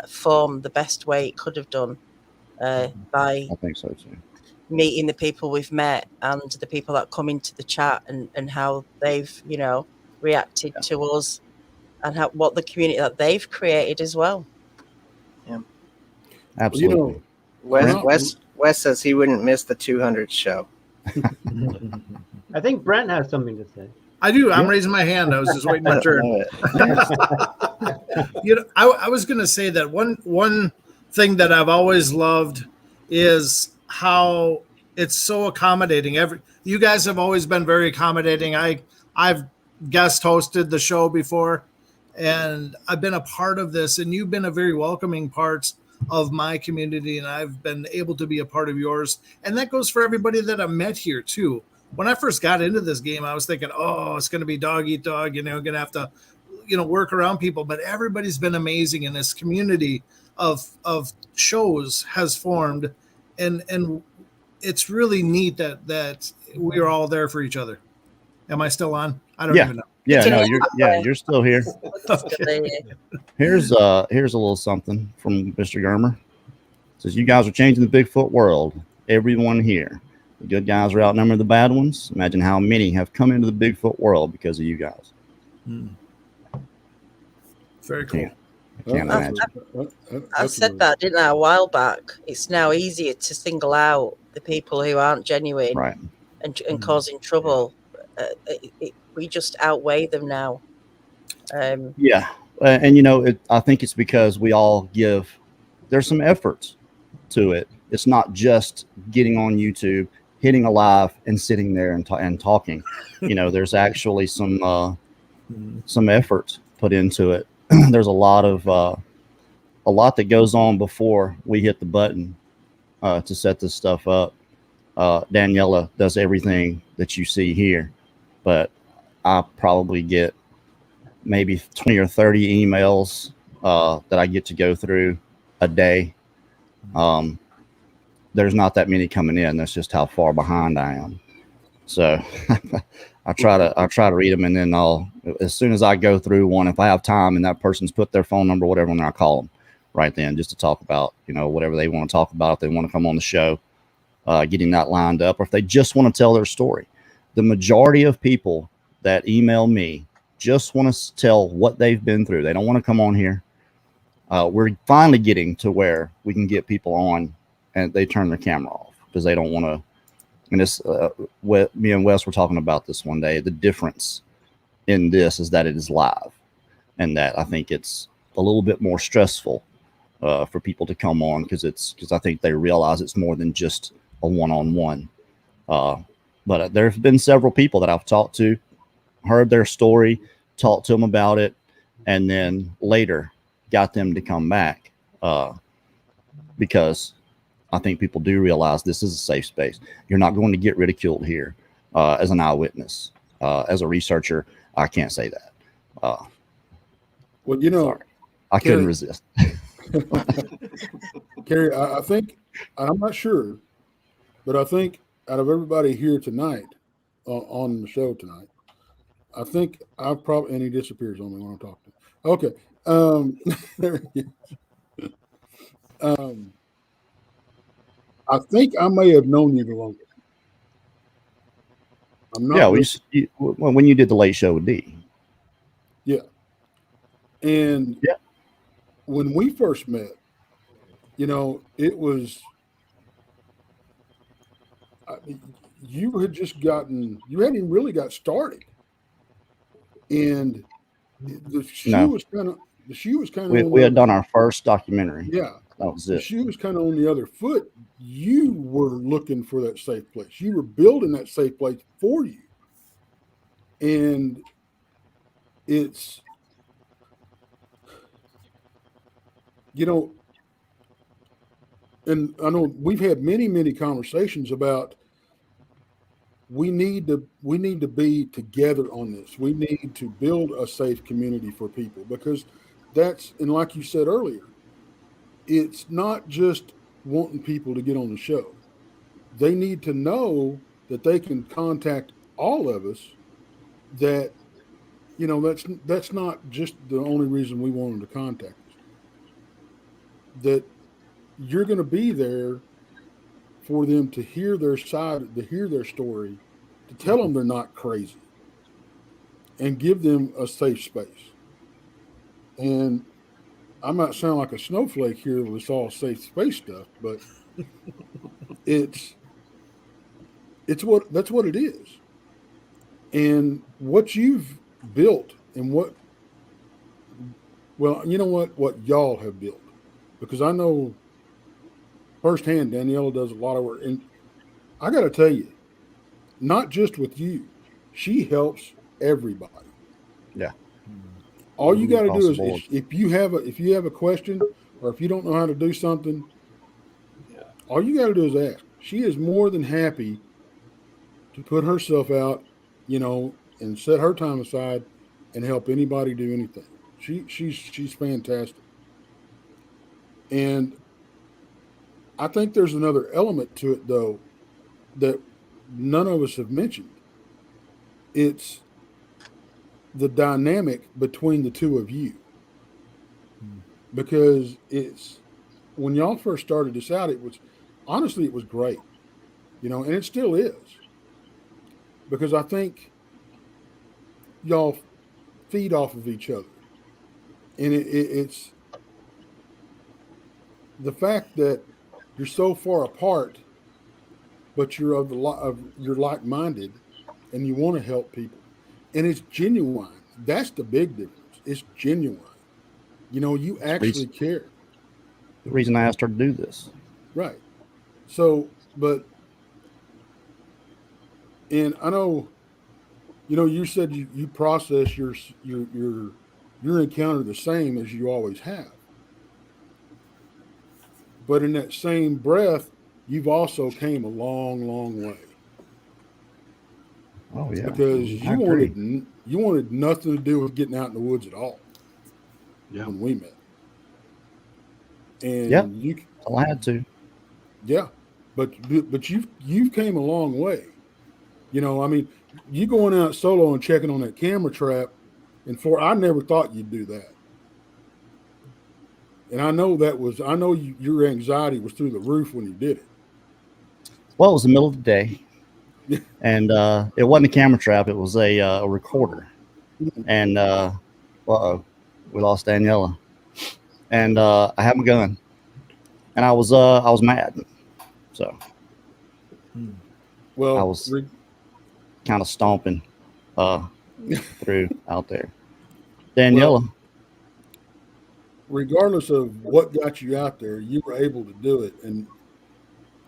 formed the best way it could have done by I think so too. Meeting the people we've met and the people that come into the chat and how they've, reacted to us, and what the community that they've created as well. Yeah. Absolutely. Wes says he wouldn't miss the 200th show. I think Brent has something to say. I do. I'm raising my hand. I was just waiting my turn. I was going to say that one thing that I've always loved is how it's so accommodating. You guys have always been very accommodating. I've guest hosted the show before, and I've been a part of this, and you've been a very welcoming part of my community, and I've been able to be a part of yours. And that goes for everybody that I met here too. When I first got into this game, I was thinking, it's going to be dog eat dog, going to have to, work around people. But everybody's been amazing, and this community of shows has formed, and it's really neat that we're all there for each other. Am I still on? I don't even know. Yeah, no, you're still here. Okay. Here's a little something from Mr. Germer. It says, you guys are changing the Bigfoot world. Everyone here. The good guys are outnumbered the bad ones. Imagine how many have come into the Bigfoot world because of you guys. Very cool. I can't imagine. I said that, didn't I, a while back? It's now easier to single out the people who aren't genuine, Right. and causing trouble. We just outweigh them now. Yeah. And, you know, I think it's because we all there's some effort to it. It's not just getting on YouTube, hitting a live and sitting there and talking. You know, there's actually some effort put into it. There's a lot that goes on before we hit the button to set this stuff up. Daniela does everything that you see here, but I probably get maybe 20 or 30 emails that I get to go through a day. There's not that many coming in. That's just how far behind I am. So I try to read them, and then as soon as I go through one, if I have time and that person's put their phone number, whatever, and I call them right then just to talk about, you know, whatever they want to talk about. If they want to come on the show, getting that lined up, or if they just want to tell their story. The majority of people that email me just want to tell what they've been through. They don't want to come on here. We're finally getting to where we can get people on and they turn their camera off because they don't want to. And this, me and Wes were talking about this one day. The difference in this is that it is live, and that I think it's a little bit more stressful for people to come on because I think they realize it's more than just a one-on-one. But there have been several people that I've talked to, heard their story, talked to them about it, and then later got them to come back because I think people do realize this is a safe space. You're not going to get ridiculed here as an eyewitness. As a researcher, I can't say that. Well, you know, sorry. I couldn't resist. Kerry, I think, I'm not sure, but I think out of everybody here tonight, on the show tonight, I think I've probably, and he disappears on me when I'm talking. Okay. There he is. I think I may have known you the longest. I'm not. Yeah, when you did the late show with D. Yeah. And yeah, when we first met, you know, it was, you hadn't even really got started. And the shoe was kind of, we had done our first documentary. Yeah. That was the it. shoe was kind of on the other foot. You were looking for that safe place. You were building that safe place for you. And it's, you know, and I know we've had many, many conversations about we need to be together on this. We need to build a safe community for people because and like you said earlier, it's not just wanting people to get on the show. They need to know that they can contact all of us, that, you know, that's not just the only reason we want them to contact us. That you're going to be there for them to hear their side, to hear their story, to tell them they're not crazy, and give them a safe space. And I might sound like a snowflake here with this all safe space stuff, but that's what it is. And what you've built and you know what y'all have built, because I know firsthand Daniela does a lot of work. And I got to tell you, not just with you, she helps everybody. Yeah. All you got to do is if you have a question, or if you don't know how to do something, all you got to do is ask. She is more than happy to put herself out, you know, and set her time aside and help anybody do anything. She's fantastic. And I think there's another element to it though that none of us have mentioned. It's the dynamic between the two of you. Because it's, when y'all first started this out, it was great, you know, and it still is, because I think y'all feed off of each other. And it's the fact that you're so far apart, but you're you're like-minded, and you want to help people, and it's genuine. That's the big difference. It's genuine. You know, you actually care. The reason I asked her to do this. Right. So, and I know, you know, you said you process your encounter the same as you always have. But in that same breath, you've also came a long, long way. Oh yeah. Because you wanted nothing to do with getting out in the woods at all. Yeah. When we met. And yep. I had to. Yeah. But you've came a long way. You know, I mean, you going out solo and checking on that camera trap, and I never thought you'd do that. And I know your anxiety was through the roof when you did it. Well, it was the middle of the day, and it wasn't a camera trap; it was a recorder. And we lost Daniela, and I had my gun, and I was mad, so well, I was kind of stomping through out there. Daniela. Well, regardless of what got you out there, you were able to do it. And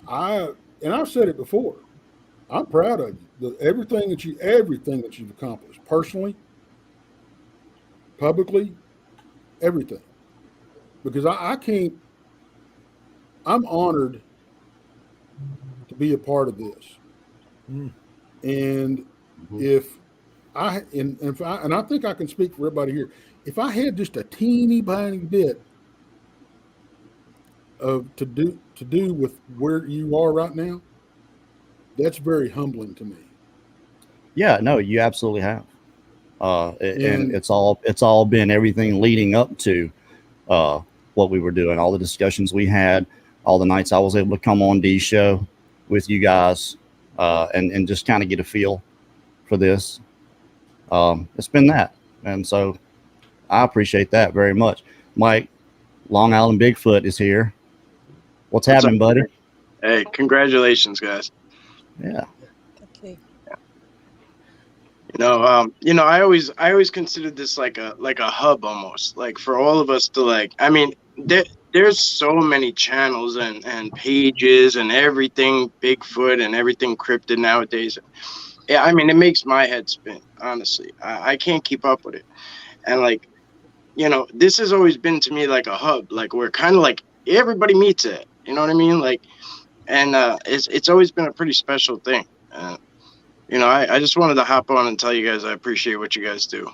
I've said it before, I'm proud of you. Everything that you've accomplished, personally, publicly, everything. Because I'm honored to be a part of this. And I think I can speak for everybody here. If I had just a teeny tiny bit to do with where you are right now, that's very humbling to me. Yeah, no, you absolutely have. And it's all been everything leading up to what we were doing, all the discussions we had, all the nights I was able to come on Dee's show with you guys, and just kind of get a feel for this. It's been that. And so I appreciate that very much. Mike, Long Island Bigfoot is here. What's happening, buddy? Hey, congratulations, guys. Yeah. Okay. I always considered this like a hub almost, like for all of us to there's so many channels and pages and everything Bigfoot and everything cryptid nowadays. Yeah, I mean, it makes my head spin, honestly. I can't keep up with it. And this has always been to me like a hub, like where kind of like everybody meets at, you know what I mean? It's always been a pretty special thing. I just wanted to hop on and tell you guys I appreciate what you guys do.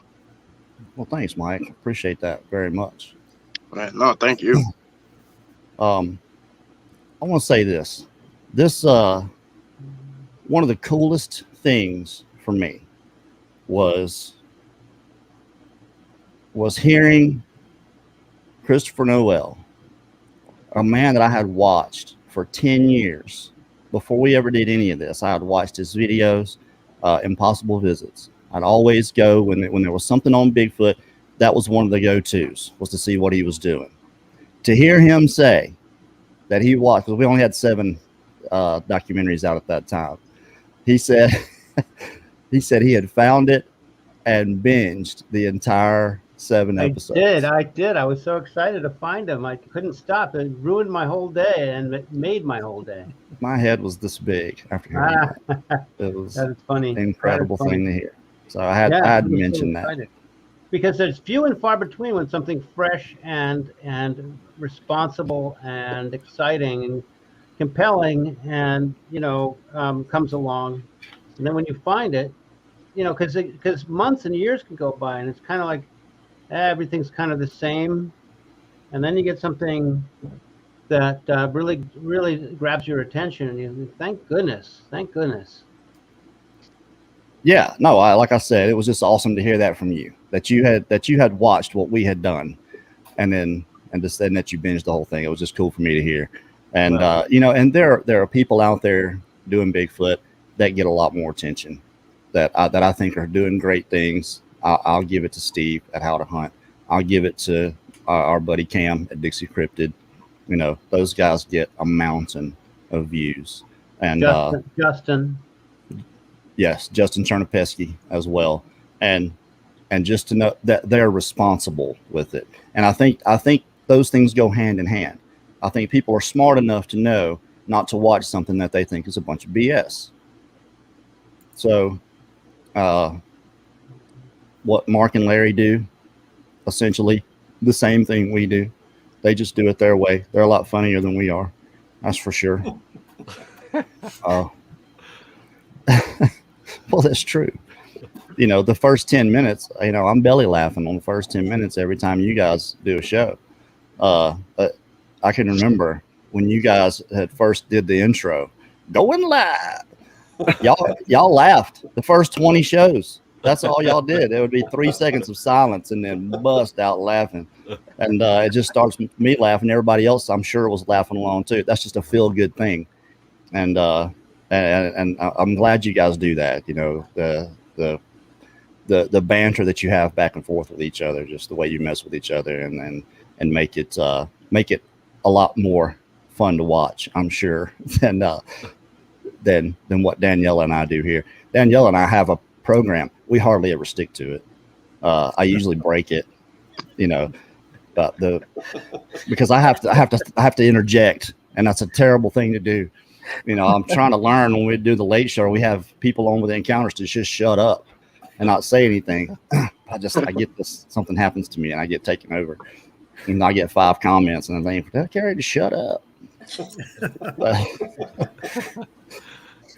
Well, thanks, Mike. Appreciate that very much. Right. No, thank you. I want to say this. One of the coolest things for me was hearing Christopher Noel, a man that I had watched for 10 years before we ever did any of this. I had watched his videos, Impossible Visits. I'd always go when there was something on Bigfoot. That was one of the go-tos, was to see what he was doing. To hear him say that he watched, because we only had 7 documentaries out at that time. He said he had found it and binged the entire 7 episodes. I did. I was so excited to find them. I couldn't stop. It ruined my whole day, and it made my whole day. My head was this big after hearing that. It was that is funny. An incredible thing to hear. So I had to mention that. Because there's few and far between when something fresh and responsible and exciting and compelling and comes along, and then when you find it, because months and years can go by and it's kind of like everything's kind of the same, and then you get something that really grabs your attention, and you thank goodness. Yeah, no, like I said, it was just awesome to hear that from you, that you had watched what we had done, and that you binged the whole thing. It was just cool for me to hear. And and there are people out there doing Bigfoot that get a lot more attention, that I think are doing great things. I'll give it to Steve at How to Hunt. I'll give it to our buddy Cam at Dixie Cryptid. You know, those guys get a mountain of views. And Justin. Yes, Justin Chernopesky as well. And just to know that they're responsible with it. And I think those things go hand in hand. I think people are smart enough to know not to watch something that they think is a bunch of BS. So what Mark and Larry do, essentially the same thing we do. They just do it their way. They're a lot funnier than we are. That's for sure. Well, that's true. You know, the first 10 minutes, you know, I'm belly laughing on the first 10 minutes every time you guys do a show. I can remember when you guys had first did the intro, going live. Y'all laughed the first 20 shows. That's all y'all did. There would be 3 seconds of silence and then bust out laughing. And it just starts me laughing. Everybody else, I'm sure, was laughing along too. That's just a feel good thing. And I'm glad you guys do that. You know, the banter that you have back and forth with each other, just the way you mess with each other, and make it a lot more fun to watch, I'm sure, than what Daniela and I do here. Daniela and I have a program. We hardly ever stick to it. I usually break it, you know, because I have to interject, and that's a terrible thing to do. You know, I'm trying to learn when we do the late show. We have people on with encounters to just shut up and not say anything. I get this, something happens to me and I get taken over, and I get 5 comments and I think, tell Kerry to shut up.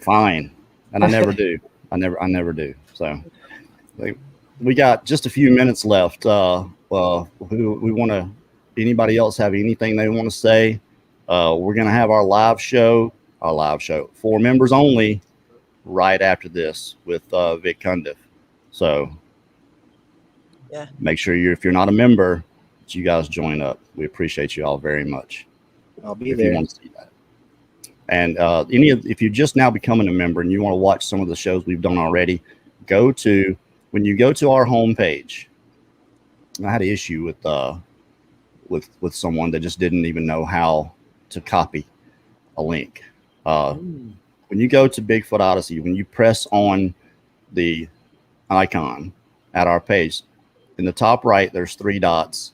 Fine. And I never do. I never do. So we got just a few minutes left. Anybody else have anything they want to say? We're going to have our live show for members only right after this with Vic Cundiff. So yeah, make sure if you're not a member, that you guys join up. We appreciate you all very much. I'll be if there. You want to see that. And if you're just now becoming a member and you want to watch some of the shows we've done already, when you go to our homepage. I had an issue with someone that just didn't even know how to copy a link. When you go to Bigfoot Odyssey, when you press on the icon at our page, in the top right, there's 3 dots.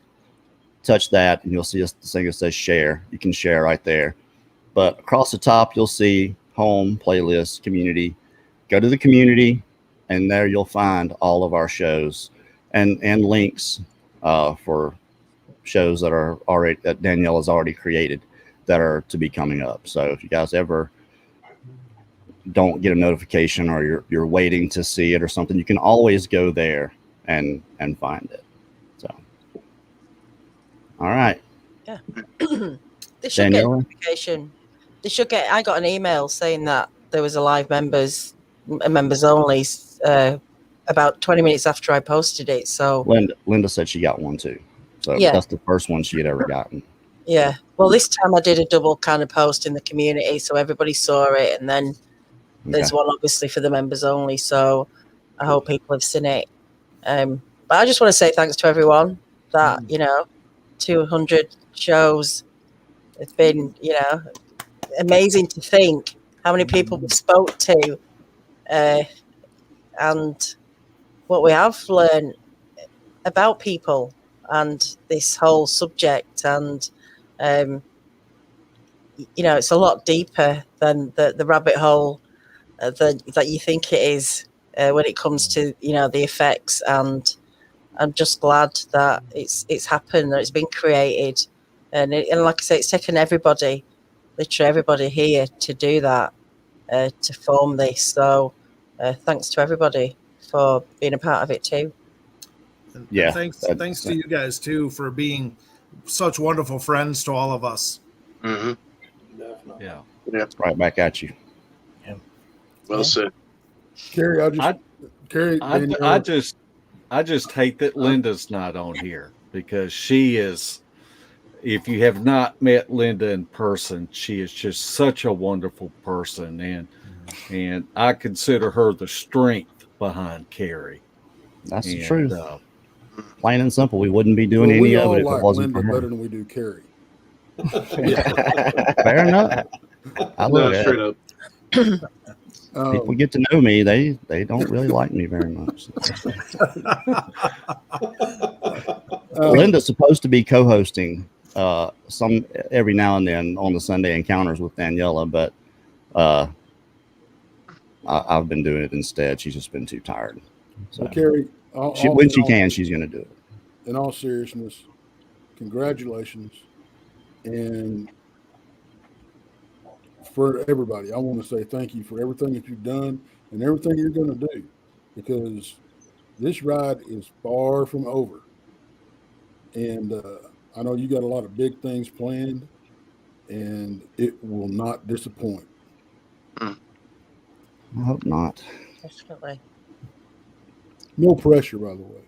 Touch that, and you'll see this thing that says share. You can share right there. But across the top, you'll see home, playlist, community. Go to the community, and there you'll find all of our shows and links for shows that Daniela's already created that are to be coming up. So if you guys ever don't get a notification or you're waiting to see it or something, you can always go there and find it. So, all right. Yeah. They should get a notification. I got an email saying that there was a live members only about 20 minutes after I posted it. So Linda said she got one too. So yeah, that's the first one she had ever gotten. Yeah. Well, this time I did a double kind of post in the community, so everybody saw it, and then there's one obviously for the members only. So I hope people have seen it. But I just want to say thanks to everyone that 200 shows. It's been amazing to think how many people we spoke to, and what we have learned about people and this whole subject, and it's a lot deeper than the rabbit hole that you think it is when it comes to the effects. And I'm just glad that it's happened, that it's been created, and like I say, it's taken everybody, literally everybody here to do that, to form this. So thanks to everybody for being a part of it too. Yeah, thanks to you guys too for being such wonderful friends to all of us. Mm-hmm. Definitely. Yeah. Right back at you. Yeah. Well said. Kerry, I just hate that Linda's not on here, because she is, if you have not met Linda in person, she is just such a wonderful person, and I consider her the strength behind Kerry. That's the truth. Plain and simple. We wouldn't be doing Well, any we of all it if it like wasn't Linda for her. better than we do Kerry. Fair enough. I No, love straight it. up. People get to know me. They don't really like me very much. Linda's supposed to be co-hosting some every now and then on the Sunday Encounters with Daniela, but I've been doing it instead. She's just been too tired. So Kerry, when she can, she's going to do it. In all seriousness, congratulations. And for everybody, I want to say thank you for everything that you've done and everything you're going to do, because this ride is far from over. And I know you got a lot of big things planned, and it will not disappoint. I hope not. Definitely. No pressure, by the way.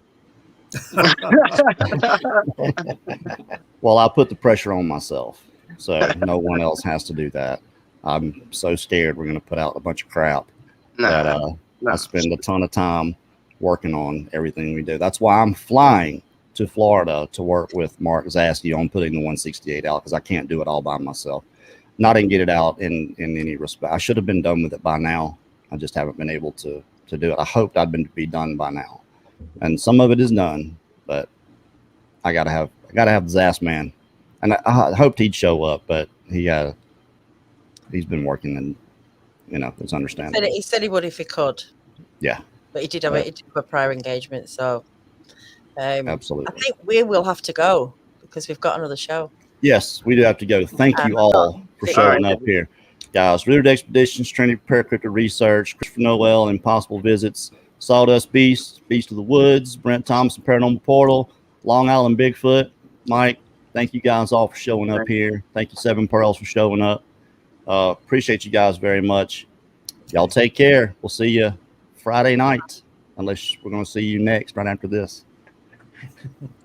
Well, I put the pressure on myself, so no one else has to do that. I'm so scared we're going to put out a bunch of crap that I spend a ton of time working on everything we do. That's why I'm flying to Florida to work with Mark Zaski on putting the 168 out, because I can't do it all by myself. And I didn't get it out in any respect. I should have been done with it by now. I just haven't been able to do it. I hoped I'd be done by now, and some of it is done, but I gotta have Zas man, and I hoped he'd show up, but he's been working, and it's understandable. He said he would if he could. Yeah, but he did have a prior engagement, so absolutely. I think we will have to go because we've got another show. Yes, we do have to go. Thank you all for showing up here, guys. Rooted Expeditions, Trinity Prepare Cryptid Research, Christopher Noel, Impossible Visits, Sawdust Beast, Beast of the Woods, Brent Thompson, Paranormal Portal, Long Island Bigfoot. Mike, thank you guys all for showing up here. Thank you, Seven Pearls, for showing up. Appreciate you guys very much. Y'all take care. We'll see you Friday night, unless we're going to see you next right after this.